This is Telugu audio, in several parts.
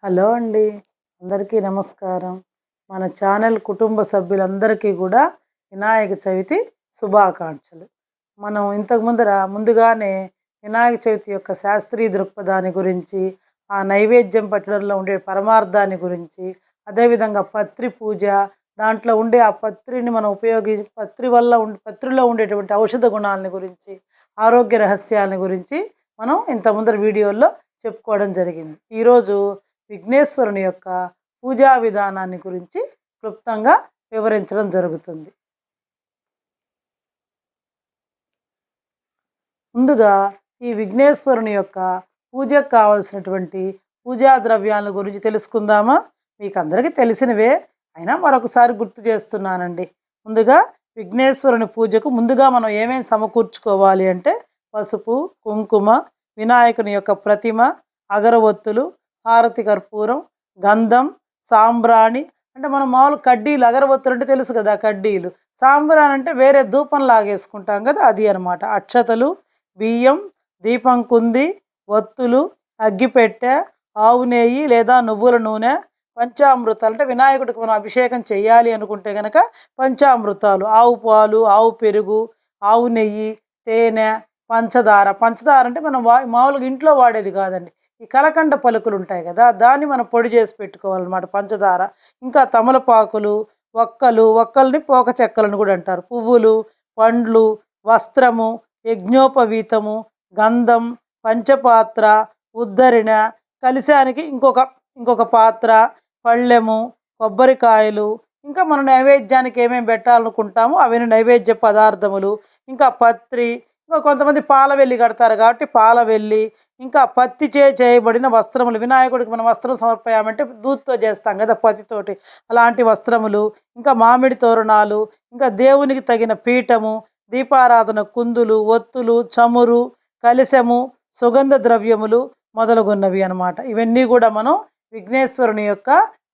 హలో అండి. అందరికీ నమస్కారం. మన ఛానల్ కుటుంబ సభ్యులందరికీ కూడా వినాయక చవితి శుభాకాంక్షలు. మనం ముందుగానే వినాయక చవితి యొక్క శాస్త్రీయ దృక్పథాన్ని గురించి, ఆ నైవేద్యం పెట్టడంలో ఉండే పరమార్థాన్ని గురించి, అదేవిధంగా పత్రి పూజ, దాంట్లో ఉండే ఆ పత్రిని మనం పత్రిలో ఉండేటువంటి ఔషధ గుణాలని గురించి, ఆరోగ్య రహస్యాలని గురించి మనం ముందర వీడియోల్లో చెప్పుకోవడం జరిగింది. ఈరోజు విఘ్నేశ్వరుని యొక్క పూజా విధానాన్ని గురించి క్లుప్తంగా వివరించడం జరుగుతుంది. ముందుగా ఈ విఘ్నేశ్వరుని యొక్క పూజకు కావలసినటువంటి పూజా ద్రవ్యాల గురించి తెలుసుకుందామా? మీకు అందరికీ తెలిసినవే, అయినా మరొకసారి గుర్తు చేస్తున్నానండి. ముందుగా విఘ్నేశ్వరుని పూజకు ముందుగా మనం ఏమేమి సమకూర్చుకోవాలి అంటే పసుపు, కుంకుమ, వినాయకుని యొక్క ప్రతిమ, అగరవత్తులు, హారతి కర్పూరం, గంధం, సాంబ్రాణి. అంటే మనం మామూలు కడ్డీలు, అగరవత్తులు అంటే తెలుసు కదా కడ్డీలు. సాంబ్రాణి అంటే వేరే ధూపం లాగేసుకుంటాం కదా, అది అనమాట. అక్షతలు, బియ్యం, దీపం కుంది, ఒత్తులు, అగ్గిపెట్టె, ఆవు నెయ్యి లేదా నువ్వుల నూనె, పంచామృతాలు. అంటే వినాయకుడికి మనం అభిషేకం చేయాలి అనుకుంటే కనుక పంచామృతాలు, ఆవు పాలు, ఆవు పెరుగు, ఆవు నెయ్యి, తేనె, పంచదార. పంచదార అంటే మనం మామూలుగా ఇంట్లో వాడేది కాదండి, ఈ కలకండ పలుకులు ఉంటాయి కదా, దాన్ని మనం పొడి చేసి పెట్టుకోవాలన్నమాట, పంచదార. ఇంకా తమలపాకులు, ఒక్కల్ని పోక చెక్కలను కూడా అంటారు, పువ్వులు, పండ్లు, వస్త్రము, యజ్ఞోపవీతము, గంధం, పంచపాత్ర, ఉద్ధరిణ, కలశానికి ఇంకొక పాత్ర, పళ్ళెము, కొబ్బరికాయలు, ఇంకా మనం నైవేద్యానికి ఏమేమి పెట్టాలనుకుంటామో అవన్నీ నైవేద్య పదార్థములు, ఇంకా పత్రి, ఇంకా కొంతమంది పాలవెల్లి కడతారు కాబట్టి పాలవెల్లి, ఇంకా పత్తి చేయబడిన వస్త్రములు. వినాయకుడికి మనం వస్త్రం సమర్పయామంటే దూత్తో చేస్తాం కదా, పత్తితోటి, అలాంటి వస్త్రములు, ఇంకా మామిడి తోరణాలు, ఇంకా దేవునికి తగిన పీఠము, దీపారాధన కుందులు, ఒత్తులు, చమురు, కలశము, సుగంధ ద్రవ్యములు మొదలుగున్నవి అన్నమాట. ఇవన్నీ కూడా మనం విఘ్నేశ్వరుని యొక్క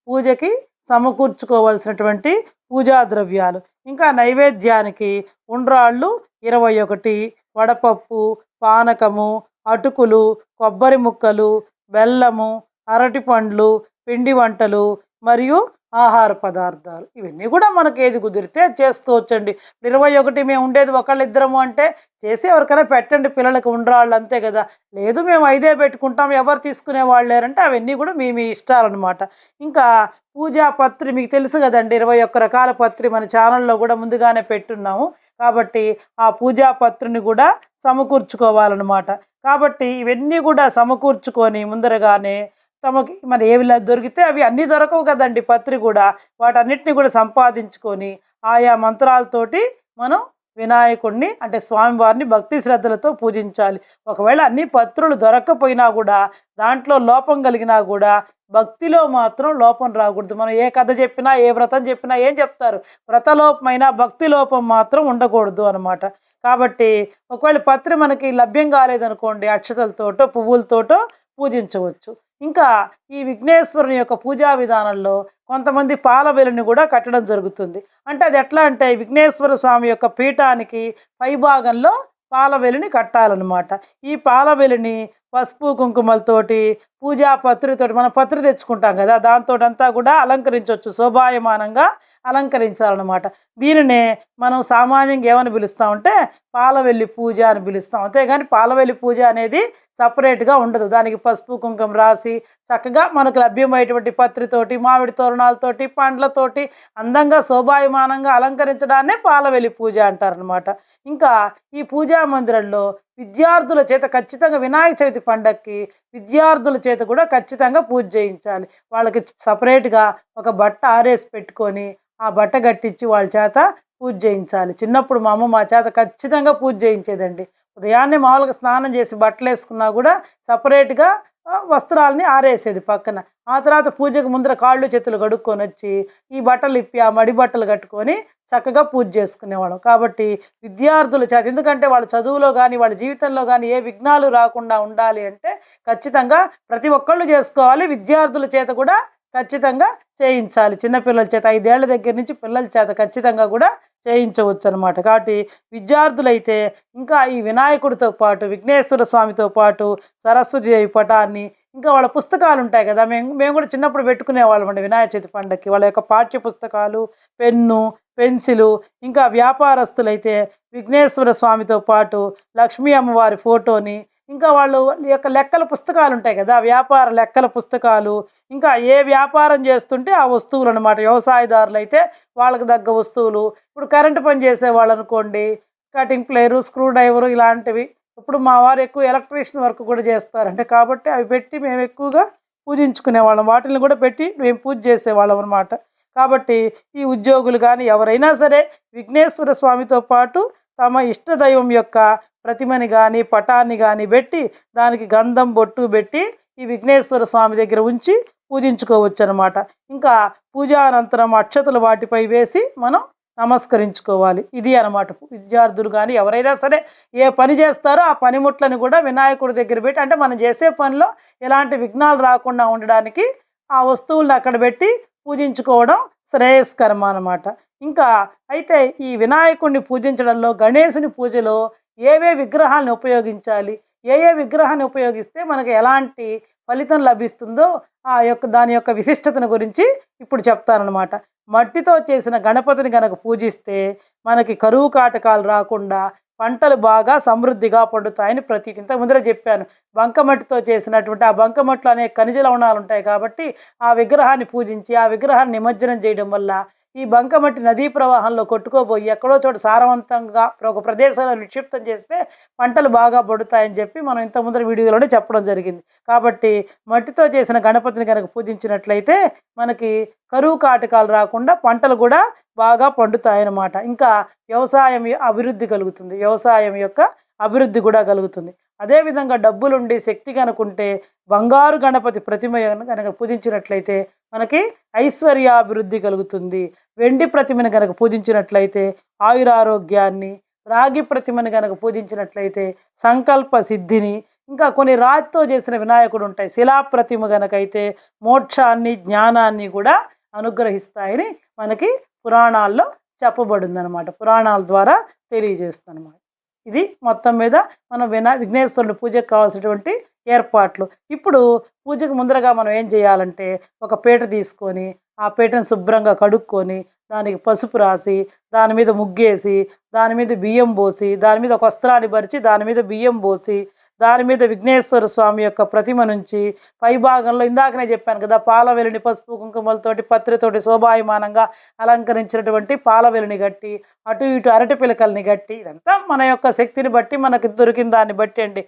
పూజకి సమకూర్చుకోవాల్సినటువంటి పూజా ద్రవ్యాలు. ఇంకా నైవేద్యానికి ఉండ్రాళ్ళు 21, వడపప్పు, పానకము, అటుకులు, కొబ్బరి ముక్కలు, బెల్లము, అరటి పండ్లు, పిండి వంటలు మరియు ఆహార పదార్థాలు. ఇవన్నీ కూడా మనకు ఏది కుదిరితే చేసుకోవచ్చండి. 21 మేము ఉండేది ఒకళ్ళిద్దరము అంటే చేసి ఎవరికైనా పెట్టండి, పిల్లలకు ఉండ్రాళ్ళు, అంతే కదా. లేదు మేము 5 పెట్టుకుంటాం, ఎవరు తీసుకునే వాళ్ళు లేరంటే అవన్నీ కూడా మీ ఇష్టాలన్నమాట. ఇంకా పూజా పత్రి మీకు తెలుసు కదండి, 21 రకాల పత్రి మన ఛానల్లో కూడా ముందుగానే పెట్టున్నాము. కాబట్టి ఆ పూజా పత్రిని కూడా సమకూర్చుకోవాలన్నమాట. కాబట్టి ఇవన్నీ కూడా సమకూర్చుకొని ముందరగానే తమకి మరి ఏవి దొరికితే అవి, అన్నీ దొరకవు కదండి పత్రి కూడా, వాటన్నిటిని కూడా సంపాదించుకొని ఆయా మంత్రాలతోటి మనం వినాయకుడిని అంటే స్వామివారిని భక్తి శ్రద్ధలతో పూజించాలి. ఒకవేళ అన్ని పత్రులు దొరక్కపోయినా కూడా, దాంట్లో లోపం కలిగినా కూడా భక్తిలో మాత్రం లోపం రాకూడదు. మనం ఏ కథ చెప్పినా, ఏ వ్రతం చెప్పినా ఏం చెప్తారు, వ్రతలోపమైనా భక్తి లోపం మాత్రం ఉండకూడదు అనమాట. కాబట్టి ఒకవేళ పత్రి మనకి లభ్యం కాలేదనుకోండి, అక్షతలతోటో పువ్వులతోటో పూజించవచ్చు. ఇంకా ఈ విఘ్నేశ్వరుని యొక్క పూజా విధానంలో కొంతమంది పాలవెల్లిని కూడా కట్టడం జరుగుతుంది. అంటే అది ఎట్లా అంటే, విఘ్నేశ్వర స్వామి యొక్క పీఠానికి పైభాగంలో పాలవెల్లిని కట్టాలన్నమాట. ఈ పాలవెల్లిని పసుపు కుంకుమలతోటి, పూజా పత్రితోటి, మనం పత్రి తెచ్చుకుంటాం కదా, దాంతో అంతా కూడా అలంకరించవచ్చు, శోభాయమానంగా అలంకరించాలన్నమాట. దీనినే మనం సామాన్యంగా ఏమని పిలుస్తామంటే పాలవెల్లి పూజ అని పిలుస్తాం. అంతేగాని పాలవెల్లి పూజ అనేది సపరేట్గా ఉండదు. దానికి పసుపు కుంకుమ రాసి చక్కగా మనకు లభ్యమైనటువంటి పత్రితోటి, మామిడి తోరణాలతోటి, పండ్లతోటి అందంగా శోభాయమానంగా అలంకరించడాన్నే పాలవెల్లి పూజ అంటారనమాట. ఇంకా ఈ పూజా మందిరంలో విద్యార్థుల చేత ఖచ్చితంగా వినాయక చవితి పండగకి విద్యార్థుల చేత కూడా ఖచ్చితంగా పూజ చేయించాలి. వాళ్ళకి సపరేట్గా ఒక బట్ట ఆరేసి పెట్టుకొని ఆ బట్ట కట్టించి వాళ్ళ చేత పూజ చేయించాలి. చిన్నప్పుడు మా అమ్మ మా చేత ఖచ్చితంగా పూజ చేయించేదండి. ఉదయాన్నే మామూలుగా స్నానం చేసి బట్టలు వేసుకున్నా కూడా సపరేట్గా వస్త్రాలని ఆరేసేది పక్కన. ఆ తర్వాత పూజకు ముందర కాళ్ళు చేతులు కడుక్కొని వచ్చి ఈ బట్టలు ఇప్పి ఆ మడి బట్టలు కట్టుకొని చక్కగా పూజ చేసుకునేవాళ్ళం. కాబట్టి విద్యార్థుల చేత, ఎందుకంటే వాళ్ళ చదువులో కానీ వాళ్ళ జీవితంలో కానీ ఏ విఘ్నాలు రాకుండా ఉండాలి అంటే ఖచ్చితంగా ప్రతి ఒక్కళ్ళు చేసుకోవాలి. విద్యార్థుల చేత కూడా ఖచ్చితంగా చేయించాలి. చిన్నపిల్లల చేత 5 ఏళ్ల దగ్గర నుంచి పిల్లల చేత ఖచ్చితంగా కూడా చేయించవచ్చు అనమాట. కాబట్టి విద్యార్థులైతే ఇంకా ఈ వినాయకుడితో పాటు, విఘ్నేశ్వర స్వామితో పాటు సరస్వతీదేవి పటాన్ని, ఇంకా వాళ్ళ పుస్తకాలు ఉంటాయి కదా, మేము మేము కూడా చిన్నప్పుడు పెట్టుకునేవాళ్ళం అండి వినాయక చవితి పండగకి. వాళ్ళ యొక్క పాఠ్య పుస్తకాలు, పెన్ను, పెన్సిలు, ఇంకా వ్యాపారస్తులైతే విఘ్నేశ్వర స్వామితో పాటు లక్ష్మీ అమ్మవారి ఫోటోని, ఇంకా వాళ్ళు ఈ యొక్క లెక్కల పుస్తకాలు ఉంటాయి కదా, వ్యాపార లెక్కల పుస్తకాలు, ఇంకా ఏ వ్యాపారం చేస్తుంటే ఆ వస్తువులు అనమాట. వ్యవసాయదారులు అయితే వాళ్ళకి తగ్గ వస్తువులు, ఇప్పుడు కరెంటు పని చేసేవాళ్ళు అనుకోండి, కటింగ్ ప్లేయరు, స్క్రూ డ్రైవరు ఇలాంటివి. ఇప్పుడు మా వారు ఎక్కువ ఎలక్ట్రీషియన్ వర్క్ కూడా చేస్తారంటే కాబట్టి అవి పెట్టి మేము ఎక్కువగా పూజించుకునేవాళ్ళం. వాటిని కూడా పెట్టి మేము పూజ చేసేవాళ్ళం అనమాట. కాబట్టి ఈ ఉద్యోగులు కానీ ఎవరైనా సరే విఘ్నేశ్వర స్వామితో పాటు తమ ఇష్టదైవం యొక్క ప్రతిమని కానీ పటాన్ని కానీ పెట్టి దానికి గంధం బొట్టు పెట్టి ఈ విఘ్నేశ్వర స్వామి దగ్గర ఉంచి పూజించుకోవచ్చు అనమాట. ఇంకా పూజా అనంతరం అక్షతలు వాటిపై వేసి మనం నమస్కరించుకోవాలి. ఇది అనమాట. విద్యార్థులు కానీ ఎవరైనా సరే ఏ పని చేస్తారో ఆ పనిముట్లను కూడా వినాయకుడి దగ్గర పెట్టి, అంటే మనం చేసే పనిలో ఎలాంటి విఘ్నాలు రాకుండా ఉండడానికి ఆ వస్తువులను అక్కడ పెట్టి పూజించుకోవడం శ్రేయస్కరం అన్నమాట. ఇంకా అయితే ఈ వినాయకుడిని పూజించడంలో గణేశుని పూజలో ఏవే విగ్రహాలను ఉపయోగించాలి, ఏ ఏ విగ్రహాన్ని ఉపయోగిస్తే మనకు ఎలాంటి ఫలితం లభిస్తుందో దాని యొక్క విశిష్టతను గురించి ఇప్పుడు చెప్తానన్నమాట. మట్టితో చేసిన గణపతిని కనుక పూజిస్తే మనకి కరువు కాటకాలు రాకుండా పంటలు బాగా సమృద్ధిగా పండుతాయని ప్రతీతి. ఇంతకు ముందరే చెప్పాను, బంకమట్టితో చేసినటువంటి ఆ బంకమట్టిలో అనేక ఖనిజ లవణాలు ఉంటాయి కాబట్టి ఆ విగ్రహాన్ని పూజించి ఆ విగ్రహాన్ని నిమజ్జనం చేయడం వల్ల ఈ బంకమట్టి నదీ ప్రవాహంలో కొట్టుకోబోయి ఎక్కడో చోట సారవంతంగా ఒక ప్రదేశంలో నిక్షిప్తం చేస్తే పంటలు బాగా పడుతాయని చెప్పి మనం ఇంత ముందర వీడియోలోనే చెప్పడం జరిగింది. కాబట్టి మట్టితో చేసిన గణపతిని కనుక పూజించినట్లయితే మనకి కరువు కాటకాలు రాకుండా పంటలు కూడా బాగా పండుతాయన్నమాట. ఇంకా వ్యవసాయం అభివృద్ధి కలుగుతుంది, వ్యవసాయం యొక్క అభివృద్ధి కూడా కలుగుతుంది. అదేవిధంగా డబ్బులుండి శక్తి కనుకుంటే బంగారు గణపతి ప్రతిమ కనుక పూజించినట్లయితే మనకి ఐశ్వర్యాభివృద్ధి కలుగుతుంది. వెండి ప్రతిమను కనుక పూజించినట్లయితే ఆయురారోగ్యాన్ని, రాగి ప్రతిమను కనుక పూజించినట్లయితే సంకల్ప సిద్ధిని, ఇంకా కొన్ని రాతితో చేసిన వినాయకుడు ఉంటాయి, శిలా ప్రతిమ కనుకైతే మోక్షాన్ని, జ్ఞానాన్ని కూడా అనుగ్రహిస్తాయని మనకి పురాణాల్లో చెప్పబడింది అనమాట. పురాణాల ద్వారా తెలియజేస్తుందన్నమాట. ఇది మొత్తం మీద మనం విఘ్నేశ్వరుడు పూజకు కావాల్సినటువంటి ఏర్పాట్లు. ఇప్పుడు పూజకు ముందరగా మనం ఏం చేయాలంటే ఒక పీట తీసుకొని ఆ పీటను శుభ్రంగా కడుక్కొని దానికి పసుపు రాసి దాని మీద ముగ్గేసి దాని మీద బియ్యం పోసి దాని మీద ఒక వస్త్రాన్ని పరిచి దాని మీద బియ్యం పోసి దాని మీద విఘ్నేశ్వర స్వామి యొక్క ప్రతిమ నుంచి పై భాగంలో ఇందాకనే చెప్పాను కదా, పాలవెలిని పసుపు కుంకుమలతోటి పత్రితోటి శోభాయమానంగా అలంకరించినటువంటి పాలవెలిని కట్టి అటు ఇటు అరటి పిలకల్ని కట్టి, ఇదంతా మన యొక్క శక్తిని బట్టి మనకి దొరికిన దాన్ని బట్టి అండి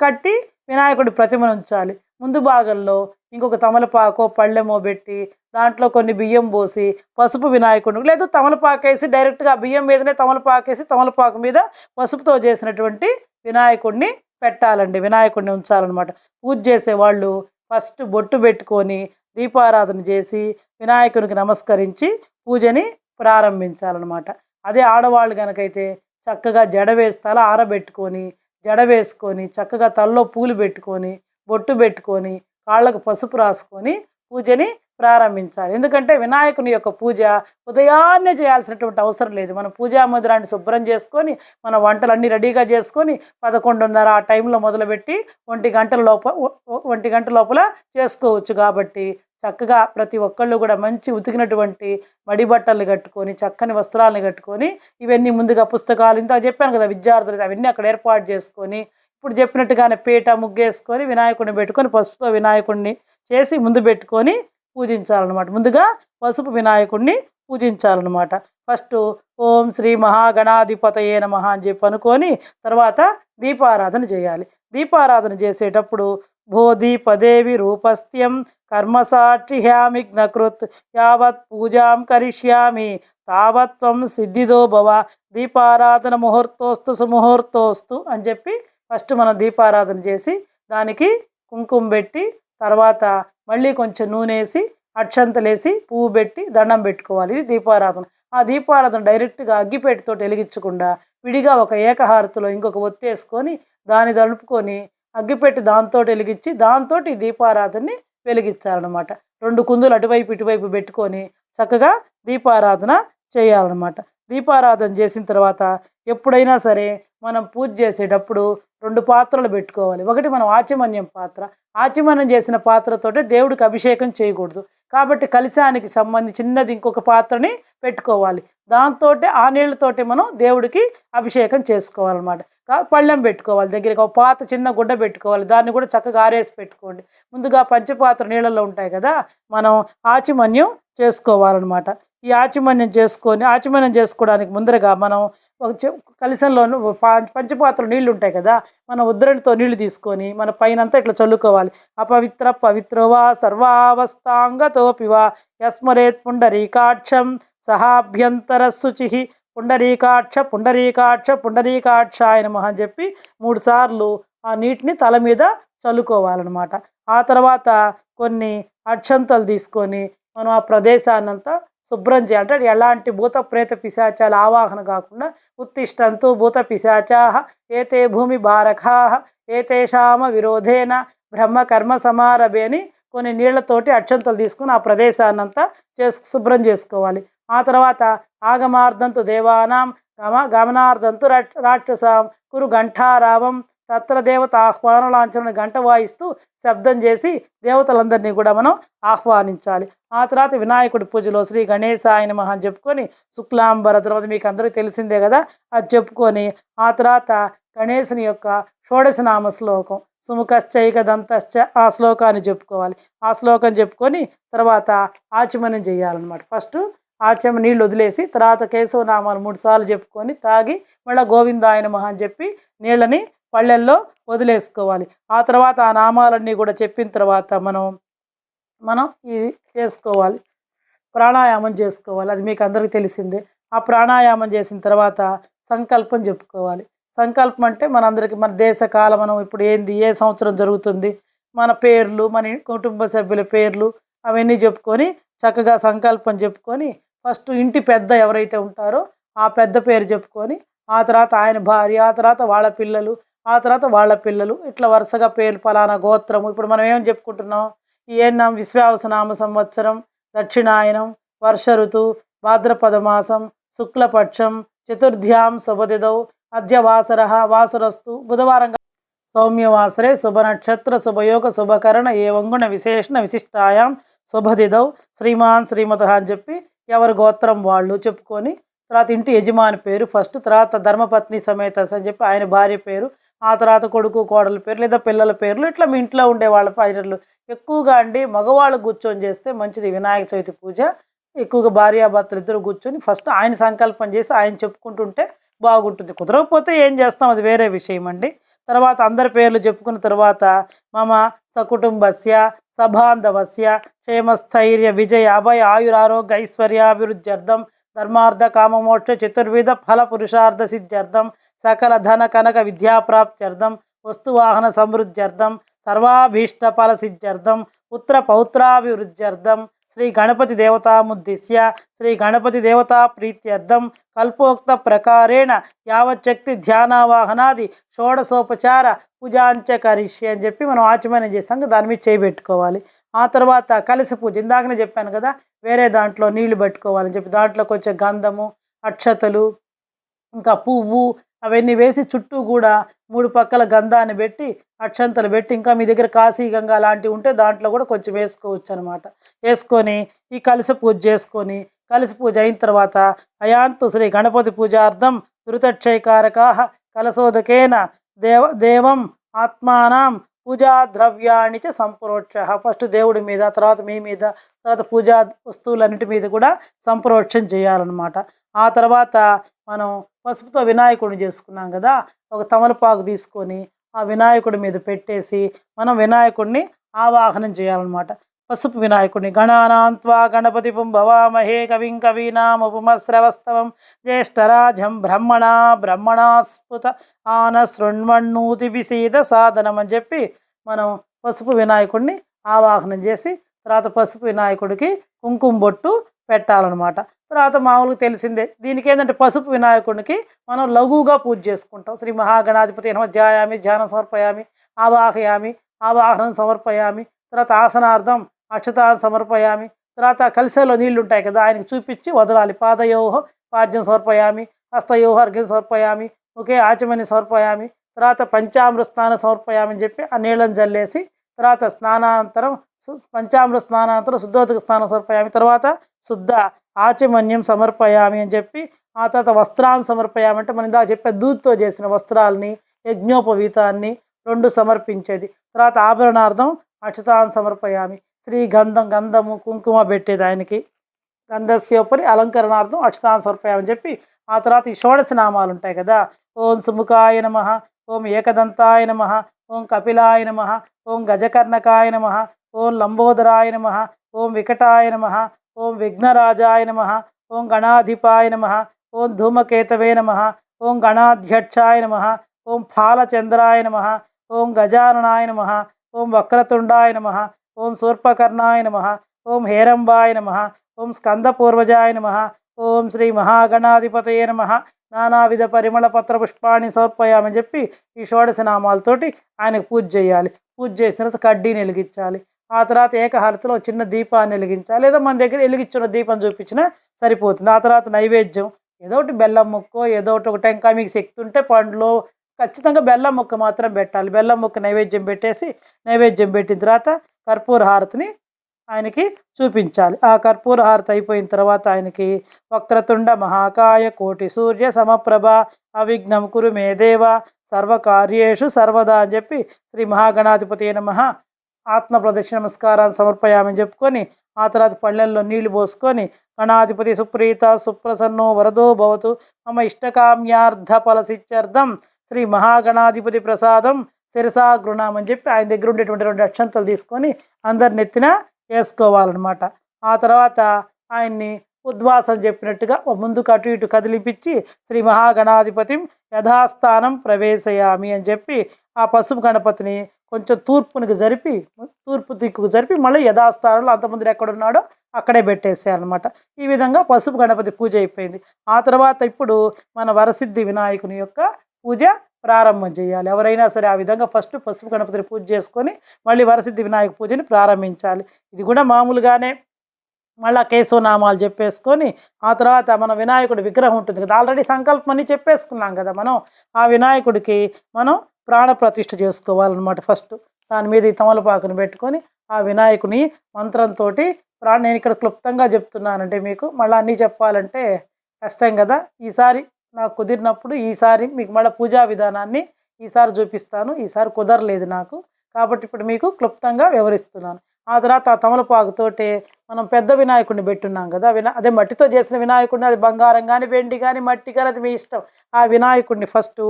కట్టి వినాయకుడి ప్రతిమను ఉంచాలి. ముందు భాగంలో ఇంకొక తమలపాకో పళ్ళెమో పెట్టి దాంట్లో కొన్ని బియ్యం పోసి పసుపు వినాయకుడు, లేదు తమలపాకేసి డైరెక్ట్గా బియ్యం మీదనే తమలపాకేసి తమలపాకు మీద పసుపుతో చేసినటువంటి వినాయకుడిని పెట్టాలండి, వినాయకుడిని ఉంచాలన్నమాట. పూజ చేసేవాళ్ళు ఫస్ట్ బొట్టు పెట్టుకొని దీపారాధన చేసి వినాయకునికి నమస్కరించి పూజని ప్రారంభించాలన్నమాట. అదే ఆడవాళ్ళు కనుకైతే చక్కగా జడ వేస్తాల ఆరబెట్టుకొని జడ వేసుకొని చక్కగా తలలో పూలు పెట్టుకొని బొట్టు పెట్టుకొని కాళ్ళకు పసుపు రాసుకొని పూజని ప్రారంభించాలి. ఎందుకంటే వినాయకుని యొక్క పూజ ఉదయాన్నే చేయాల్సినటువంటి అవసరం లేదు. మనం పూజా మందిరాన్ని శుభ్రం చేసుకొని మన వంటలన్నీ రెడీగా చేసుకొని 11:30 ఆ టైంలో మొదలుపెట్టి 1 గంట లోపల చేసుకోవచ్చు. కాబట్టి చక్కగా ప్రతి ఒక్కళ్ళు కూడా మంచి ఉతికినటువంటి మడి బట్టలు కట్టుకొని చక్కని వస్త్రాలను కట్టుకొని ఇవన్నీ ముందుగా పుస్తకాలు ఇంత చెప్పాను కదా విద్యార్థులు అవన్నీ అక్కడ ఏర్పాటు చేసుకొని ఇప్పుడు చెప్పినట్టుగానే పీట ముగ్గేసుకొని వినాయకుడిని పెట్టుకొని పసుపుతో వినాయకుడిని చేసి ముందు పెట్టుకొని పూజించాలన్నమాట. ముందుగా పసుపు వినాయకుడిని పూజించాలన్నమాట. ఫస్ట్ ఓం శ్రీ మహాగణాధిపతయే నమః అని చెప్పి అనుకొని తర్వాత దీపారాధన చేయాలి. దీపారాధన చేసేటప్పుడు భో దీపదేవి రూపస్థ్యం కర్మసాక్షిహ్యామిఘ్నకృత్ యావత్ పూజాం కరిష్యామి తావత్వం సిద్ధిదో భవ దీపారాధన ముహూర్తోస్తు సుముహూర్తోస్తు అని చెప్పి ఫస్ట్ మనం దీపారాధన చేసి దానికి కుంకుమ పెట్టి తర్వాత మళ్ళీ కొంచెం నూనె వేసి అక్షంతలేసి పువ్వు పెట్టి దండం పెట్టుకోవాలి. ఇది దీపారాధన. ఆ దీపారాధన డైరెక్ట్గా అగ్గిపెట్టితో వెలిగించకుండా విడిగా ఒక ఏకహారతిలో ఇంకొక ఒత్తి వేసుకొని దాన్ని దడుపుకొని అగ్గిపెట్టి దాంతో వెలిగించి దాంతో ఈ దీపారాధనని వెలిగించాలన్నమాట. 2 కుందులు అటువైపు ఇటువైపు పెట్టుకొని చక్కగా దీపారాధన చేయాలన్నమాట. దీపారాధన చేసిన తర్వాత ఎప్పుడైనా సరే మనం పూజ చేసేటప్పుడు 2 పాత్రలు పెట్టుకోవాలి. ఒకటి మనం ఆచమన్యం పాత్ర. ఆచమన్యం చేసిన పాత్రతోటే దేవుడికి అభిషేకం చేయకూడదు. కాబట్టి కలశానికి సంబంధించి చిన్నది ఇంకొక పాత్రని పెట్టుకోవాలి. దాంతోటే ఆ నీళ్ళతోటి మనం దేవుడికి అభిషేకం చేసుకోవాలన్నమాట. పళ్ళెం పెట్టుకోవాలి. దగ్గరికి ఒక పాత చిన్న గుడ్డ పెట్టుకోవాలి. దాన్ని కూడా చక్కగా ఆరేసి పెట్టుకోండి. ముందుగా పంచపాత్ర నీళ్ళలో ఉంటాయి కదా, మనం ఆచమన్యం చేసుకోవాలన్నమాట. ఈ ఆచమన్యం చేసుకోవడానికి ముందరగా మనం ఒక కలశంలో పంచపాత్ర నీళ్ళు ఉంటాయి కదా, మనం ఉద్దరణితో నీళ్లు తీసుకొని మన పైనంతా ఇట్లా చల్లుకోవాలి. అపవిత్ర పవిత్రోవా సర్వావస్థాంగతోపివా యస్మరేత్ పుండరీకాక్షం సహాభ్యంతర శుచి పుండరీకాక్ష పుండరీకాక్ష పుండరీకాక్షాయ నమః అని చెప్పి 3 సార్లు ఆ నీటిని తల మీద చల్లుకోవాలన్నమాట. ఆ తర్వాత కొన్ని అక్షంతలు తీసుకొని మనం ఆ ప్రదేశాన్నంతా శుభ్రం చేయాలి. అంటే ఎలాంటి భూత ప్రేత పిశాచాల ఆవాహన కాకుండా ఉత్తిష్టంతు భూత పిశాచాః ఏతే భూమి బారకాః ఏతేషామ విరోధేన బ్రహ్మ కర్మ సమారభే అని కొన్ని నీళ్లతోటి అక్షంతలు తీసుకొని ఆ ప్రదేశాన్నంతా శుభ్రం చేసుకోవాలి. ఆ తర్వాత ఆగమార్ధంతు దేవానాం గమనార్ధంతు రాక్షసాం కురు ఘంటారావం తత్ర దేవత ఆహ్వాన లాంఛన గంట వాయిస్తూ శబ్దం చేసి దేవతలందరినీ కూడా మనం ఆహ్వానించాలి. ఆ తర్వాత వినాయకుడి పూజలో శ్రీ గణేశాయ నమః అని చెప్పుకొని శుక్లాంబర తర్వాత మీకు అందరికీ తెలిసిందే కదా, అది చెప్పుకొని ఆ తర్వాత గణేశుని యొక్క షోడశనామ శ్లోకం సుముఖశ్చైక దంతశ్చ ఆ శ్లోకాన్ని చెప్పుకోవాలి. ఆ శ్లోకం చెప్పుకొని తర్వాత ఆచమనం చేయాలన్నమాట. ఫస్ట్ నీళ్ళు వదిలేసి తర్వాత కేశవనామాలు 3 సార్లు చెప్పుకొని తాగి మళ్ళీ గోవిందాయ నమః అని చెప్పి నీళ్ళని పళ్ళెల్లో వదిలేసుకోవాలి. ఆ తర్వాత ఆ నామాలన్నీ కూడా చెప్పిన తర్వాత మనం ఇది చేసుకోవాలి, ప్రాణాయామం చేసుకోవాలి. అది మీకు అందరికీ తెలిసిందే. ఆ ప్రాణాయామం చేసిన తర్వాత సంకల్పం చెప్పుకోవాలి. సంకల్పం అంటే మనందరికీ మన దేశకాలం మనం ఇప్పుడు ఏంది, ఏ సంవత్సరం జరుగుతుంది, మన పేర్లు, మన కుటుంబ సభ్యుల పేర్లు అవన్నీ చెప్పుకొని చక్కగా సంకల్పం చెప్పుకొని ఫస్ట్ ఇంటి పెద్ద ఎవరైతే ఉంటారో ఆ పెద్ద పేరు చెప్పుకొని ఆ తర్వాత ఆయన భార్య, ఆ తర్వాత వాళ్ళ పిల్లలు, ఆ తర్వాత వాళ్ళ పిల్లలు, ఇట్లా వరుసగా పేర్లు ఫలానా గోత్రము. ఇప్పుడు మనం ఏం చెప్పుకుంటున్నాం, ఏనాం విశ్వావసనామ సంవత్సరం, దక్షిణాయనం, వర్ష ఋతువు, భాద్రపద మాసం, శుక్లపక్షం, చతుర్థ్యాం శుభదిదౌ, అద్య వాసరస్తు బుధవారం సౌమ్యవాసరే శుభనక్షత్ర శుభయోగ శుభకరణ ఏ వంగుణ విశేషణ విశిష్టాయాం శుభదిదౌ శ్రీమాన్ శ్రీమత అని చెప్పి ఎవరి గోత్రం వాళ్ళు చెప్పుకొని తర్వాత ఇంటి యజమాని పేరు ఫస్ట్, తర్వాత ధర్మపత్ని సమేత అని చెప్పి ఆయన భార్య పేరు, ఆ తర్వాత కొడుకు కోడల పేరు లేదా పిల్లల పేర్లు, ఇట్లా మీ ఇంట్లో ఉండే వాళ్ళ పేర్లు. ఎక్కువగా మగవాళ్ళు కూర్చొని చేస్తే మంచిది. వినాయక చవితి పూజ ఎక్కువగా భార్యాభర్తలు ఇద్దరు కూర్చొని ఫస్ట్ ఆయన సంకల్పం చేసి ఆయన చెప్పుకుంటుంటే బాగుంటుంది. కుదరకపోతే ఏం చేస్తాం, అది వేరే విషయం అండి. తర్వాత అందరి పేర్లు చెప్పుకున్న తర్వాత మమ సకుటుంబస్య సబాంధవస్య క్షేమస్థైర్య విజయ అభయ ఆయురారోగ్య ఐశ్వర్యాభివృద్ధ్యర్థం ధర్మార్థ కామమోక్ష చతుర్విధ ఫల పురుషార్థ సిద్ధ్యర్థం సకల ధన కనక విద్యాప్రాప్త్యర్థం వస్తువాహన సమృద్ధ్యర్థం సర్వాభీష్ట ఫల సిద్ధ్యర్థం పుత్ర పౌత్రాభివృద్ధ్యర్థం శ్రీ గణపతి దేవతాముద్దిశ్య శ్రీ గణపతి దేవతా ప్రీత్యర్థం కల్పోక్త ప్రకారేణ యావచ్చక్తి ధ్యానావాహనాది షోడశోపచార పూజాంచ కరిష్య అని చెప్పి మనం ఆచమనం చేసాం. దాని మీద చేయబెట్టుకోవాలి. ఆ తర్వాత కలశ పూజ ఇందాకనే చెప్పాను కదా, వేరే దాంట్లో నీళ్లు పెట్టుకోవాలని చెప్పి దాంట్లో కొంచెం గంధము, అక్షతలు, ఇంకా పువ్వు అవన్నీ వేసి చుట్టూ కూడా 3 పక్కల గంధాన్ని పెట్టి అక్షంతలు పెట్టి ఇంకా మీ దగ్గర కాశీ గంగా లాంటివి ఉంటే దాంట్లో కూడా కొంచెం వేసుకోవచ్చు అనమాట. వేసుకొని ఈ కలశ పూజ చేసుకొని కలశ పూజ అయిన తర్వాత అయాంతు శ్రీ గణపతి పూజార్థం ధృతక్షయకారకా కలశోదకేన దేవం ఆత్మానం పూజా ద్రవ్యాన్ని చ సంప్రోక్ష. ఫస్ట్ దేవుడి మీద, తర్వాత మీ మీద, తర్వాత పూజా వస్తువులన్నిటి మీద కూడా సంప్రోక్షం చేయాలన్నమాట. ఆ తర్వాత మనం పసుపుతో వినాయకుడిని చేసుకున్నాం కదా, ఒక తమలపాకు తీసుకొని ఆ వినాయకుడి మీద పెట్టేసి మనం వినాయకుడిని ఆవాహనం చేయాలన్నమాట. పసుపు వినాయకుడిని గణానాంత్వా గణపతి భవామహే కవిం కవీనాముపమశ్రవస్తవం జ్యేష్ఠరాజం బ్రహ్మణాస్ఫుత ఆన శృణ్వన్నూతి విసీద సాధనం అని చెప్పి మనం పసుపు వినాయకుడిని ఆవాహనం చేసి తర్వాత పసుపు వినాయకుడికి కుంకుమ బొట్టు పెట్టాలన్నమాట. తర్వాత మామూలుగా తెలిసిందే, దీనికి ఏంటంటే పసుపు వినాయకుడికి మనం లఘువుగా పూజ చేసుకుంటాం. శ్రీ మహాగణాధిపతి నమః ధ్యాయామి ధ్యానం సమర్పయామి ఆవాహయామి ఆవాహనం సమర్పయామి, తర్వాత ఆసనార్థం అక్షతాన్ని సమర్పయామి, తర్వాత కలశంలో నీళ్లు ఉంటాయి కదా ఆయనకు చూపించి వదలాలి. పాదయోహ పాద్యం సమర్పయామి హస్తయోహ అర్ఘ్యం సమర్పయామి ముఖే ఆచమని సమర్పయామి, తర్వాత పంచామృత స్నానం సమర్పయామని చెప్పి ఆ నీళ్ళని జల్లేసి తర్వాత స్నానానంతరం పంచామృత స్నానానంతరం శుద్ధోదక స్నానం సమర్పయామి, తర్వాత శుద్ధ ఆచమన్యం సమర్పయామి అని చెప్పి ఆ తర్వాత వస్త్రాన్ని సమర్పయామంటే మనం ఇందాక చెప్పే దూద్తో చేసిన వస్త్రాలని యజ్ఞోపవీతాన్ని రెండు సమర్పించేది. తర్వాత ఆభరణార్థం అక్షతాన్ని సమర్పయామి, గంధము కుంకుమ పెట్టేది ఆయనకి, గంధస్యోపరి అలంకరణార్థం అక్షతాన్ని సమర్పయామని చెప్పి ఆ తర్వాత ఈ షోడశ నామాలు ఉంటాయి కదా, ఓం సుముఖాయ నమ, ఓం ఏకదంతాయ నమ, ఓం కపిలాయ నమ, ఓం గజకర్ణకాయ నమ, ఓం లంబోదరాయ నమ, ఓం వికటాయ నమ, ఓం విఘ్నరాజాయ నమ, ఓం గణాధిపాయ నమ, ఓం ధూమకేతవే నమ, ఓం గణాధ్యక్షాయ నమ, ఓం ఫాలచంద్రాయ నమ, ఓం గజాననాయ నమ, ఓం వక్రతుండాయ నమ, ఓం శూర్పకర్ణాయ నమ, ఓం హేరంబాయ నమ, ఓం స్కందపూర్వజాయ నమ, ఓం శ్రీ మహాగణాధిపతయే నమ, నానావిధ పరిమళ పత్ర పుష్పాన్ని సమర్పయామని చెప్పి ఈ షోడశ నామాలతోటి ఆయనకు పూజ చేయాలి. పూజ చేసిన తర్వాత కడ్డీని వెలిగించాలి. ఆ తర్వాత ఏకహారతిలో చిన్న దీపాన్ని వెలిగించాలి, లేదా మన దగ్గర వెలిగించిన దీపం చూపించినా సరిపోతుంది. ఆ తర్వాత నైవేద్యం ఏదో ఒకటి బెల్లం ముక్కో ఏదో ఒక టెంకాయ, మీకు శక్తి ఉంటే పండ్లు, ఖచ్చితంగా బెల్లం ముక్క మాత్రం పెట్టాలి. బెల్లం ముక్క నైవేద్యం పెట్టేసి నైవేద్యం పెట్టిన తర్వాత కర్పూర హారతిని ఆయనకి చూపించాలి. ఆ కర్పూర హారతి అయిపోయిన తర్వాత ఆయనకి వక్రతుండ మహాకాయ కోటి సూర్య సమప్రభ అవిఘ్నం కురు మే దేవ సర్వకార్యేషు సర్వదా అని చెప్పి శ్రీ మహాగణాధిపతి నమః ఆత్మ ప్రదక్షిణ నమస్కారాన్ని సమర్పయామని చెప్పుకొని ఆ తర్వాత పళ్ళెల్లో నీళ్లు పోసుకొని గణాధిపతి సుప్రీత సుప్రసన్నో వరదో భవతు మమ ఇష్టకామ్యార్థ ఫలసిత్యర్థం శ్రీ మహాగణాధిపతి ప్రసాదం శిరసా గృణామని చెప్పి ఆయన దగ్గర ఉండేటువంటి 2 అక్షంతలు తీసుకొని అందరి నెత్తిన వేసుకోవాలన్నమాట. ఆ తర్వాత ఆయన్ని ఉద్వాసం చెప్పినట్టుగా ముందుకు అటు ఇటు కదిలిపించి శ్రీ మహాగణాధిపతి యథాస్థానం ప్రవేశయామి అని చెప్పి ఆ పసుపు గణపతిని కొంచెం తూర్పు దిక్కుకు జరిపి మళ్ళీ యథాస్థానంలో అంతమంది ఎక్కడున్నాడో అక్కడే పెట్టేసేయాలన్నమాట. ఈ విధంగా పసుపు గణపతి పూజ అయిపోయింది. ఆ తర్వాత ఇప్పుడు మన వరసిద్ధి వినాయకుని యొక్క పూజ ప్రారంభం చేయాలి. ఎవరైనా సరే ఆ విధంగా ఫస్ట్ పసుపు గణపతిని పూజ చేసుకొని మళ్ళీ వరసిద్ధి వినాయక పూజని ప్రారంభించాలి. ఇది కూడా మామూలుగానే మళ్ళీ కేశవనామాలు చెప్పేసుకొని ఆ తర్వాత మన వినాయకుడి విగ్రహం ఉంటుంది కదా, ఆల్రెడీ సంకల్పం అని చెప్పేసుకున్నాం కదా మనం, ఆ వినాయకుడికి మనం ప్రాణప్రతిష్ఠ చేసుకోవాలన్నమాట. ఫస్ట్ దాని మీద ఈ తమలపాకును పెట్టుకొని ఆ వినాయకుని మంత్రంతో నేను ఇక్కడ క్లుప్తంగా చెప్తున్నానంటే మీకు మళ్ళీ అన్నీ చెప్పాలంటే కష్టం కదా. ఈసారి నాకు కుదిరినప్పుడు ఈసారి మీకు మళ్ళీ పూజా విధానాన్ని ఈసారి చూపిస్తాను. ఈసారి కుదరలేదు నాకు, కాబట్టి ఇప్పుడు మీకు క్లుప్తంగా వివరిస్తున్నాను. ఆ తర్వాత ఆ తమలపాకుతోటే మనం పెద్ద వినాయకుడిని పెట్టున్నాం కదా, అదే మట్టితో చేసిన వినాయకుడిని, అది బంగారం కానీ వెండి కానీ మట్టి కానీ అది మీ ఇష్టం. ఆ వినాయకుడిని ఫస్ట్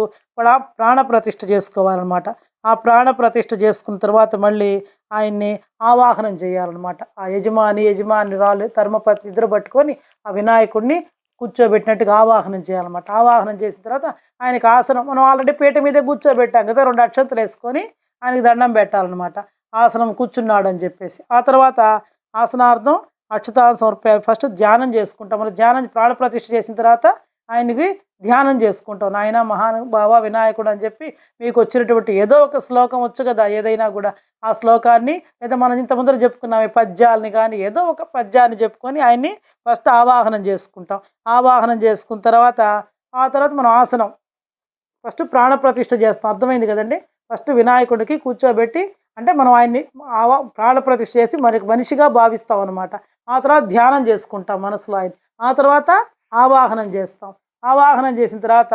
ప్రాణప్రతిష్ఠ చేసుకోవాలన్నమాట. ఆ ప్రాణప్రతిష్ఠ చేసుకున్న తర్వాత మళ్ళీ ఆయన్ని ఆవాహనం చేయాలన్నమాట. ఆ యజమాని రాళ్ళు ధర్మపత్ని ఇద్దరు పట్టుకొని ఆ వినాయకుడిని కూర్చోబెట్టినట్టుగా ఆవాహనం చేయాలన్నమాట. ఆవాహనం చేసిన తర్వాత ఆయనకి ఆసనం మనం ఆల్రెడీ పీట మీద కూర్చోబెట్టాం కదా, 2 అక్షంతలు వేసుకొని ఆయనకి దండం పెట్టాలన్నమాట. ఆసనం కూర్చున్నాడు అని చెప్పేసి ఆ తర్వాత ఆసనార్థం అక్షతాన్ని సమర్పయాలి. ఫస్ట్ ధ్యానం చేసుకుంటాం. మనం ప్రాణప్రతిష్ఠ చేసిన తర్వాత ఆయనకి ధ్యానం చేసుకుంటాం. నాయన మహానుభావ వినాయకుడు అని చెప్పి మీకు వచ్చినటువంటి ఏదో ఒక శ్లోకం వచ్చు కదా, ఏదైనా కూడా ఆ శ్లోకాన్ని లేదా మనం ఇంత ముందర చెప్పుకున్నాం ఈ పద్యాలని కానీ ఏదో ఒక పద్యాన్ని చెప్పుకొని ఆయన్ని ఫస్ట్ ఆవాహనం చేసుకుంటాం. ఆవాహనం చేసుకున్న తర్వాత ఆ తర్వాత మనం ఆసనం ఫస్ట్ ప్రాణప్రతిష్ఠ చేస్తాం. అర్థమైంది కదండి. ఫస్ట్ వినాయకుడికి కూర్చోబెట్టి అంటే మనం ఆయన్ని ప్రాణప్రతిష్ఠ చేసి మనకి మనిషిగా భావిస్తాం అనమాట. ఆ తర్వాత ధ్యానం చేసుకుంటాం మనసులో ఆయన. ఆ తర్వాత ఆవాహనం చేస్తాం. ఆవాహనం చేసిన తర్వాత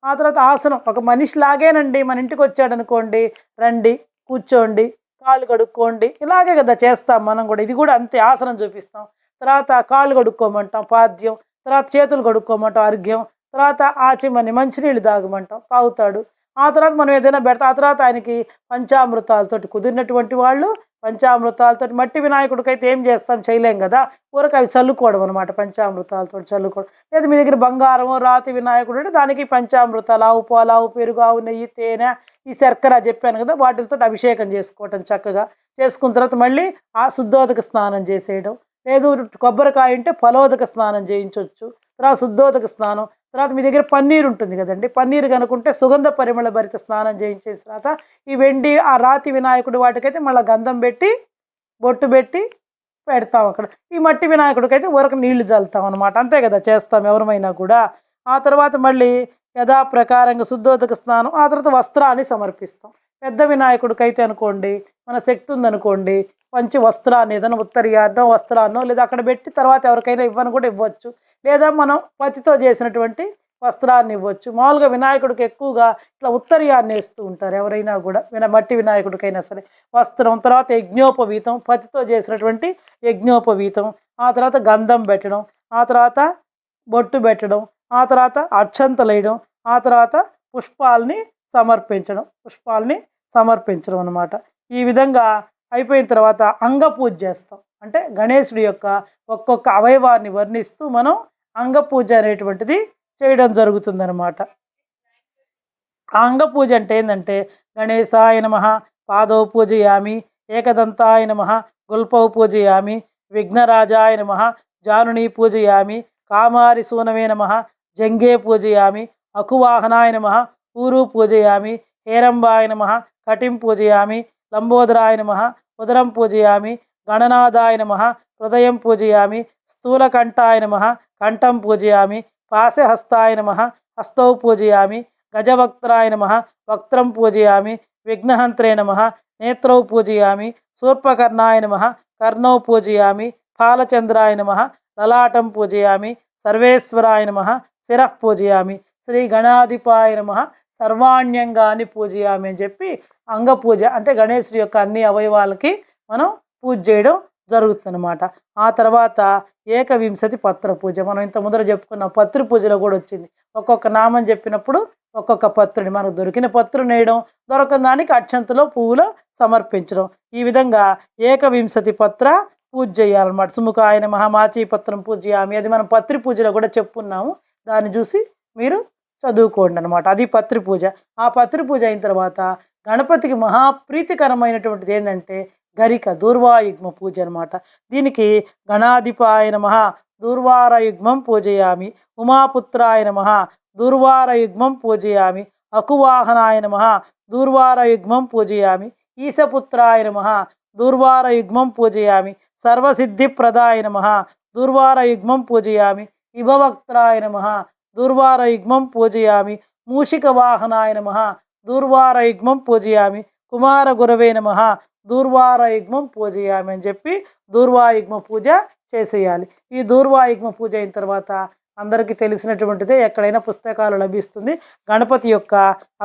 ఆ తర్వాత ఆసనం ఒక మనిషిలాగేనండి. మన ఇంటికి వచ్చాడు అనుకోండి, రండి కూర్చోండి కాళ్ళు కడుక్కోండి, ఇలాగే కదా చేస్తాం మనం కూడా. ఇది కూడా అంతే, ఆసనం చూపిస్తాం. తర్వాత కాళ్ళు కడుక్కోమంటాం పాద్యం, తర్వాత చేతులు కడుక్కోమంటాం అర్ఘ్యం, తర్వాత ఆచమని మంచినీళ్ళు తాగమంటాం తాగుతాడు. ఆ తర్వాత మనం ఏదైనా పెడతాం. ఆ తర్వాత ఆయనకి పంచామృతాలతోటి కుదిరినటువంటి వాళ్ళు పంచామృతాలతో మట్టి వినాయకుడికి అయితే ఏం చేస్తాం, చేయలేం కదా, ఊరికి అవి చల్లుకోవడం అనమాట. పంచామృతాలతో చల్లుకోవడం. లేదా మీ దగ్గర బంగారం రాతి వినాయకుడు అంటే దానికి పంచామృతాలు ఆవు పాలు ఆవు పెరుగు ఆవు నెయ్యి తేనె ఈ శర్కర చెప్పాను కదా, వాటితో అభిషేకం చేసుకోవటం చక్కగా చేసుకున్న తర్వాత మళ్ళీ ఆ శుద్ధోదక స్నానం చేసేయడం. లేదు కొబ్బరికాయ ఉంటే ఫలోదక స్నానం చేయించవచ్చు. తర్వాత శుద్ధోదక స్నానం. తర్వాత మీ దగ్గర పన్నీరు ఉంటుంది కదండి, పన్నీరు కనుకుంటే సుగంధ పరిమళ భరిత స్నానం చేయించేసిన తర్వాత ఈ వెండి ఆ రాతి వినాయకుడు వాటికైతే మళ్ళీ గంధం పెట్టి బొట్టు పెట్టి పెడతాం అక్కడ. ఈ మట్టి వినాయకుడికైతే ఊరకు నీళ్లు చల్లుతాం అనమాట. అంతే కదా చేస్తాం ఎవరమైనా కూడా. ఆ తర్వాత మళ్ళీ యథాప్రకారంగా శుద్ధోదక స్నానం, ఆ తర్వాత వస్త్రాన్ని సమర్పిస్తాం. పెద్ద వినాయకుడికైతే అనుకోండి, మన శక్తి ఉందనుకోండి, మంచి వస్త్రాన్ని ఏదైనా ఉత్తరీయాన్నో వస్త్రాన్నో లేదా అక్కడ పెట్టి తర్వాత ఎవరికైనా ఇవ్వని కూడా ఇవ్వచ్చు. లేదా మనం పతితో చేసినటువంటి వస్త్రాన్ని ఇవ్వచ్చు. మామూలుగా వినాయకుడికి ఎక్కువగా ఇట్లా ఉత్తరీయాన్ని వేస్తూ ఉంటారు ఎవరైనా కూడా, మట్టి వినాయకుడికైనా సరే. వస్త్రం, తర్వాత యజ్ఞోపవీతం, పతితో చేసినటువంటి యజ్ఞోపవీతం, ఆ తర్వాత గంధం పెట్టడం, ఆ తర్వాత బొట్టు పెట్టడం, ఆ తర్వాత అక్షంతలు వేయడం, ఆ తర్వాత పుష్పాలని సమర్పించడం అనమాట. ఈ విధంగా అయిపోయిన తర్వాత అంగపూజ చేస్తాం. అంటే గణేశుడి యొక్క ఒక్కొక్క అవయవాన్ని వర్ణిస్తూ మనం అంగపూజ అనేటువంటిది చేయడం జరుగుతుందన్నమాట. ఆ అంగపూజ అంటే ఏంటంటే, గణేశాయ నమః పాదౌ పూజయామి, ఏకదంతాయ నమః గుల్పౌ పూజయామి, విఘ్నరాజాయ నమః జానుని పూజయామి, కామారి సూనవే నమః జంగే పూజయామి, అకువాహనాయ నమః ఊరు పూజయామి, హేరంబాయ నమః కటిం పూజయామి, లంబోదరాయ నమః ఉదరం పూజయామి, గణనాథాయ నమః హృదయం పూజయామి, స్థూలకంఠాయ నమః కంఠం పూజయామి, పాశహస్తాయ నమః హస్తౌ పూజయామి, గజవక్త్రాయ నమః వక్త్రం పూజయామి, విఘ్నహంత్రే నమః నేత్రౌ పూజయామి, శూర్పకర్ణాయ నమః కర్ణౌ పూజయామి, ఫాలచంద్రాయ నమః లలాటం పూజయామి, సర్వేశ్వరాయ నమః శిరః పూజయామి, శ్రీ గణాధిపాయ నమః సర్వాణ్యంగాన్ని పూజయామి అని చెప్పి అంగపూజ అంటే గణేశుడి యొక్క అన్ని అవయవాలకి మనం పూజ చేయడం జరుగుతుందన్నమాట. ఆ తర్వాత ఏకవింశతి పత్ర పూజ, మనం ఇంత ముందర చెప్పుకున్న పత్రి పూజలో కూడా వచ్చింది. ఒక్కొక్క నామం చెప్పినప్పుడు ఒక్కొక్క పత్రుని, మనకు దొరికిన పత్రుని వేయడం, దొరకని దానికి అక్షంతలో పువ్వులో సమర్పించడం. ఈ విధంగా ఏకవింశతి పత్ర పూజ చేయాలన్నమాట. సుముఖాయ నమః మాచీపత్రం పూజయామి, అది మనం పత్రి పూజలో కూడా చెప్పుకున్నాము. దాన్ని చూసి మీరు చదువుకోండి అనమాట. అది పత్రి పూజ. ఆ పత్రి పూజ అయిన తర్వాత గణపతికి మహాప్రీతికరమైనటువంటిది ఏంటంటే గరిక దూర్వాయుగ్మ పూజ అనమాట. దీనికి గణాధిపాయ నమః దూర్వారయుగ్మం పూజయామి, ఉమాపుత్రాయ నమః దూర్వారయుగ్మం పూజయామి, అకువాహనాయ నమః దూర్వారయుగ్మం పూజయామి, ఈశపుత్రాయ నమః దూర్వారయుగ్మం పూజయామి, సర్వసిద్ధిప్రదాయ నమః దూర్వారయుగ్మం పూజయామి, ఇభవక్త్రాయ నమః దూర్వారయుగ్మం పూజయామి, మూషికవాహనాయ నమః దూర్వారయుగ్మం పూజయామి, కుమారగురవే నమః దూర్వారయుగ్మం పూజయామి అని చెప్పి దూర్వాయుగ్మ పూజ చేసేయాలి. ఈ దూర్వాయుగ్మ పూజ అయిన తర్వాత అందరికీ తెలిసినటువంటిదే, ఎక్కడైనా పుస్తకాలు లభిస్తుంది, గణపతి యొక్క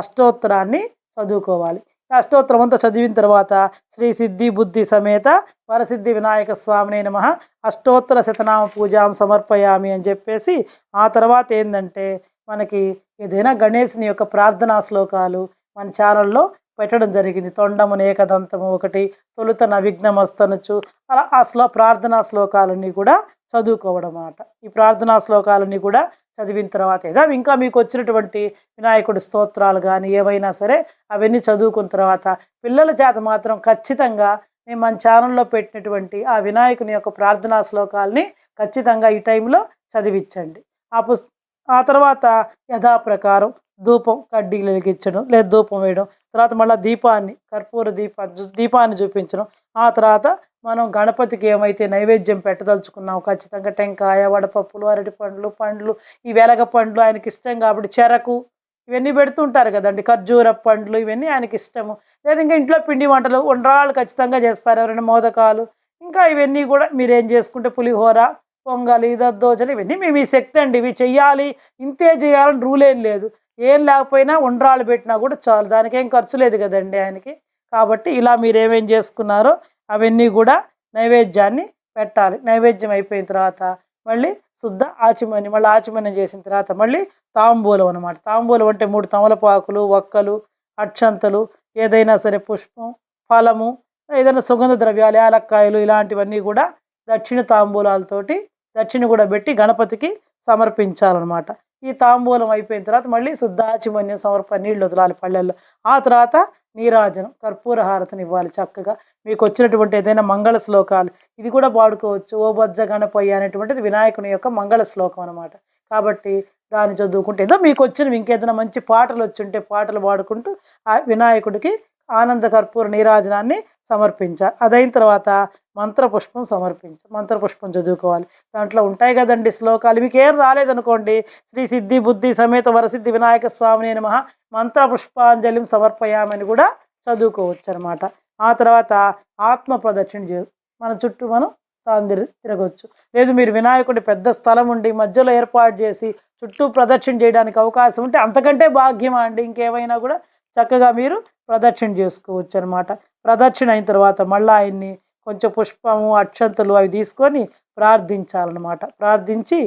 అష్టోత్తరాన్ని చదువుకోవాలి. అష్టోత్తరం అంతా చదివిన తర్వాత శ్రీ సిద్ధి బుద్ధి సమేత వరసిద్ధి వినాయక స్వామినే నమః అష్టోత్తర శతనామ పూజాం సమర్పయామి అని చెప్పేసి, ఆ తర్వాత ఏంటంటే మనకి ఏదైనా గణేశుని యొక్క ప్రార్థనా శ్లోకాలు మన ఛానల్లో పెట్టడం జరిగింది. తొండమున ఏకదంతము ఒకటి, తొలుత నవిఘ్నమస్తనుచు, అలా ఆ ప్రార్థనా శ్లోకాలన్నీ కూడా చదువుకోవడం అన్నమాట. ఈ ప్రార్థనా శ్లోకాలన్నీ కూడా చదివిన తర్వాత ఏదో ఇంకా మీకు వచ్చినటువంటి వినాయకుడి స్తోత్రాలు కానీ ఏవైనా సరే అవన్నీ చదువుకున్న తర్వాత పిల్లల చేత మాత్రం ఖచ్చితంగా నేను మన ఛానల్లో పెట్టినటువంటి ఆ వినాయకుని యొక్క ప్రార్థనా శ్లోకాలని ఖచ్చితంగా ఈ టైంలో చదివించండి. ఆ తర్వాత యథాప్రకారం ధూపం కడ్డీలు వెలిగించడం లేదా ధూపం వేయడం, తర్వాత మళ్ళీ కర్పూర దీపాన్ని చూపించడం. ఆ తర్వాత మనం గణపతికి ఏమైతే నైవేద్యం పెట్టదలుచుకున్నామో ఖచ్చితంగా టెంకాయ, వడపప్పులు, అరటి పండ్లు, ఈ వెలగ పండ్లు ఆయనకి ఇష్టం కాబట్టి చెరకు ఇవన్నీ పెడుతుంటారు కదండి, ఖర్జూర పండ్లు ఇవన్నీ ఆయనకి ఇష్టము. లేదా ఇంకా ఇంట్లో పిండి వంటలు ఉండ్రాళ్ళు ఖచ్చితంగా చేస్తారు ఎవరైనా, మోదకాలు, ఇంకా ఇవన్నీ కూడా మీరేం చేసుకుంటే పులిహోర, పొంగలి, దద్దోజలు ఇవన్నీ మీ శక్తి అండి. ఇవి చెయ్యాలి, ఇంతే చేయాలని రూల్ ఏం లేదు. ఏం లేకపోయినా ఉండ్రాళ్ళు పెట్టినా కూడా చాలు, దానికి ఏం ఖర్చు లేదు కదండి ఆయనకి. కాబట్టి ఇలా మీరు ఏమేం చేసుకున్నారో అవన్నీ కూడా నైవేద్యాన్ని పెట్టాలి. నైవేద్యం అయిపోయిన తర్వాత మళ్ళీ శుద్ధ ఆచమన్యం చేసిన తర్వాత మళ్ళీ తాంబూలం అనమాట. తాంబూలం అంటే 3 తమలపాకులు, ఒక్కలు, అక్షంతలు, ఏదైనా సరే పుష్పం, ఫలము, ఏదైనా సుగంధ ద్రవ్యాలు, యాలక్కాయలు ఇలాంటివన్నీ కూడా దక్షిణ తాంబూలాలతోటి దక్షిణ కూడా పెట్టి గణపతికి సమర్పించాలన్నమాట. ఈ తాంబూలం అయిపోయిన తర్వాత మళ్ళీ శుద్ధాచమన్యం నీళ్ళు వదలాలి పళ్ళల్లో. ఆ తర్వాత నీరాజనం, కర్పూర హారతిని ఇవ్వాలి చక్కగా. మీకు వచ్చినటువంటి ఏదైనా మంగళ శ్లోకాలు ఇది కూడా పాడుకోవచ్చు. ఓ బొజ్జ గణపయ్య అనేటువంటిది వినాయకుని యొక్క మంగళ శ్లోకం అనమాట. కాబట్టి దాన్ని చదువుకుంటే ఏదో మీకు వచ్చినవి ఇంకేదైనా మంచి పాటలు వచ్చుంటే పాటలు పాడుకుంటూ ఆ వినాయకుడికి ఆనంద కర్పూర నీరాజనాన్ని సమర్పించాలి. అదైన తర్వాత మంత్రపుష్పం మంత్రపుష్పం చదువుకోవాలి. దాంట్లో ఉంటాయి కదండి శ్లోకాలు. మీకు ఏం రాలేదనుకోండి, శ్రీ సిద్ధి బుద్ధి సమేత వరసిద్ధి వినాయక స్వామినే నమః మంత్రపుష్పాంజలిం సమర్పయామని కూడా చదువుకోవచ్చు అనమాట. ఆ తర్వాత ఆత్మ ప్రదక్షిణ మన చుట్టూ మనం తిరగవచ్చు. లేదు మీరు వినాయకుడి పెద్ద స్థలం ఉండి మధ్యలో ఏర్పాటు చేసి చుట్టూ ప్రదక్షిణ చేయడానికి అవకాశం ఉంటే అంతకంటే భాగ్యమా అండి. ఇంకేమైనా కూడా చక్కగా మీరు ప్రదక్షిణ చేసుకోవచ్చు అనమాట. ప్రదక్షిణ అయిన తర్వాత మళ్ళీ ఆయన్ని కొంచెం పుష్పము అక్షంతలు అవి తీసుకొని ప్రార్థించాలన్నమాట. ప్రార్థించి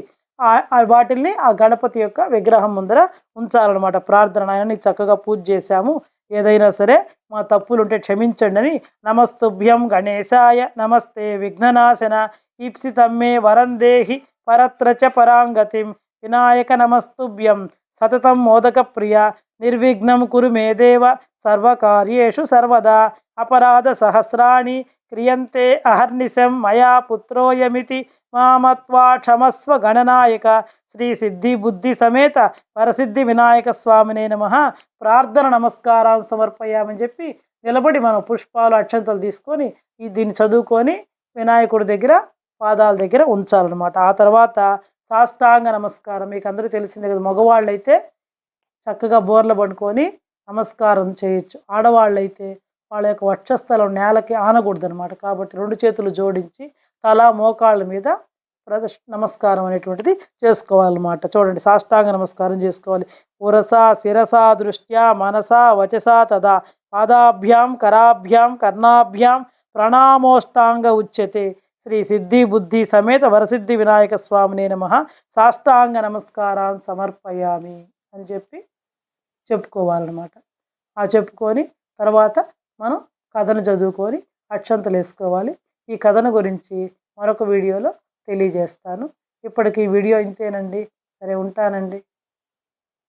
వాటిల్ని ఆ గణపతి యొక్క విగ్రహం ముందర ఉంచాలన్నమాట. ప్రార్థన, ఆయనని చక్కగా పూజ చేశాము, ఏదైనా సరే మా తప్పులుంటే క్షమించండి అని నమస్తుభ్యం గణేశాయ నమస్తే విఘ్ననాశన ఈప్సితమ్మే వరందేహి పరత్రచ పరాంగతిం వినాయక నమస్తుభ్యం సతతం మోదక ప్రియ నిర్విఘ్నం కురు మే దేవ సర్వకార్యేషు సర్వదా అపరాధ సహస్రాణి క్రియంతే అహర్నిశం మయా పుత్రోయమితి మామత్వా క్షమస్వ గణనాయక శ్రీ సిద్ధి బుద్ధి సమేత వరసిద్ధి వినాయక స్వామినే నమః ప్రార్థన నమస్కారాలు సమర్పయామని చెప్పి నిలబడి మనం పుష్పాలు అక్షంతలు తీసుకొని దీన్ని చదువుకొని వినాయకుడి దగ్గర పాదాల దగ్గర ఉంచాలన్నమాట. ఆ తర్వాత సాష్టాంగ నమస్కారం మీకు అందరికీ తెలిసిందే కదా. మగవాళ్ళైతే చక్కగా బోర్ల పడుకొని నమస్కారం చేయొచ్చు, ఆడవాళ్ళైతే వాళ్ళ యొక్క వక్షస్థలం నేలకి ఆనకూడదు అనమాట. కాబట్టి 2 చేతులు జోడించి తల మోకాళ్ళ మీద నమస్కారం అనేటువంటిది చేసుకోవాలన్నమాట. చూడండి, సాష్టాంగ నమస్కారం చేసుకోవాలి. ఉరసా శిరసా దృష్ట్యా మనసా వచసా తదా పాదాభ్యాం కరాభ్యాం కర్ణాభ్యాం ప్రణామోష్టాంగ ఉచ్యతే శ్రీ సిద్ధి బుద్ధి సమేత వరసిద్ధి వినాయక స్వామినే నమః సాష్టాంగ నమస్కారాన్ని సమర్పయామి అని చెప్పుకోవాలన్నమాట. ఆ చెప్పుకొని తర్వాత మనం కథను చదువుకొని అక్షంతలు వేసుకోవాలి. ఈ కథను గురించి మరొక వీడియోలో తెలియజేస్తాను. ఇప్పటికి ఈ వీడియో ఇంతేనండి. సరే, ఉంటానండి.